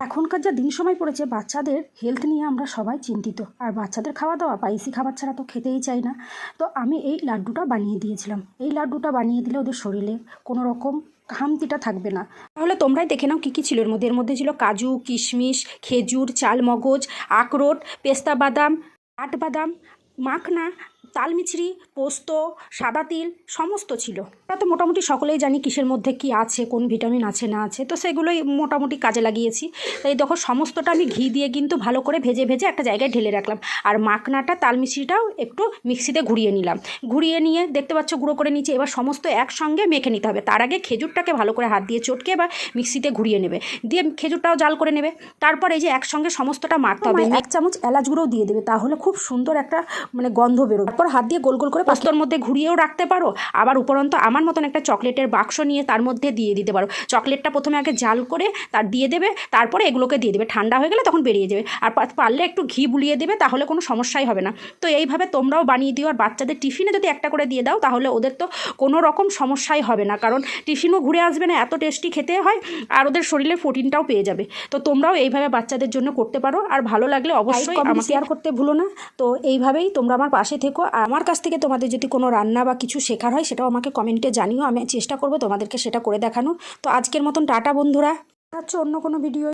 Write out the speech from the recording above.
এখনকার যা দিন সময় পড়েছে বাচ্চাদের হেলথ নিয়ে আমরা সবাই চিন্তিত। আর বাচ্চাদের খাওয়া দাওয়া স্পাইসি খাবার ছাড়া তো খেতেই চাই না। তো আমি এই লাড্ডুটা বানিয়ে দিয়েছিলাম। এই লাড্ডুটা বানিয়ে দিলে ওদের শরীরে কোনো রকম খামতিটা থাকবে না। তাহলে তোমরাই দেখে নাও কী কী ছিল এর মধ্যে। এর মধ্যে ছিল কাজু, কিশমিশ, খেজুর, চালমগজ, আখরোট, পেস্তা বাদাম, কাঠবাদাম, মাখনা, তালমিছরি, পোস্ত, সাদা তিল সমস্ত ছিল। আমরা তো মোটামুটি সকলেই জানি কিসের মধ্যে কি আছে, কোন ভিটামিন আছে না আছে, তো সেগুলোই মোটামুটি কাজে লাগিয়েছি। তাই দেখো সমস্তটা আমি ঘি দিয়ে কিন্তু ভালো করে ভেজে ভেজে একটা জায়গায় ঢেলে রাখলাম। আর মাখনাটা তালমিছরিটাও একটু মিক্সিতে ঘুরিয়ে নিলাম। ঘুরিয়ে নিয়ে দেখতে পাচ্ছ গুঁড়ো করে নিচে। এবার সমস্ত একসঙ্গে মেখে নিতে হবে। তার আগে খেজুরটাকে ভালো করে হাত দিয়ে চটকে বা মিক্সিতে ঘুরিয়ে নেবে, দিয়ে খেজুরটাও জাল করে নেবে। তারপর এই যে একসঙ্গে সমস্তটা মাখতে হবে। 1 চামচ এলাচ গুঁড়োও দিয়ে দেবে, তাহলে খুব সুন্দর একটা গন্ধ বেরোবে। তারপর হাত দিয়ে গোল গোল করে পোস্তর মধ্যে ঘুরিয়েও রাখতে পারো। আবার উপরন্ত আমার মতন একটা চকলেটের বাক্স নিয়ে তার মধ্যে দিয়ে দিতে পারো। চকলেটটা প্রথমে আগে জাল করে তার দিয়ে দেবে, তারপরে এগুলোকে দিয়ে দেবে। ঠান্ডা হয়ে গেলে তখন বেরিয়ে যাবে। আর পারলে একটু ঘি বুলিয়ে দেবে, তাহলে কোনো সমস্যাই হবে না। তো এইভাবে তোমরাও বানিয়ে দিও। আর বাচ্চাদের টিফিনে যদি একটা করে দিয়ে দাও, তাহলে ওদের তো কোনো রকম সমস্যাই হবে না, কারণ টিফিনও ঘুরে আসবে না, এত টেস্টি খেতে হয়। আর ওদের শরীরে প্রোটিনটাও পেয়ে যাবে। তো তোমরাও এইভাবে বাচ্চাদের জন্য করতে পারো। আর ভালো লাগলে অবশ্যই আমাকে শেয়ার করতে ভুলো না। তো এইভাবেই তোমরা আমার পাশে থেকো। আর আমার কাছ থেকে তোমাদের যদি কোনো রান্না বা কিছু শেখার হয়, সেটাও আমাকে কমেন্টে জানিও। আমি চেষ্টা করবো তোমাদেরকে সেটা করে দেখানো। তো আজকের মতন টাটা বন্ধুরা, অন্য কোনো ভিডিও।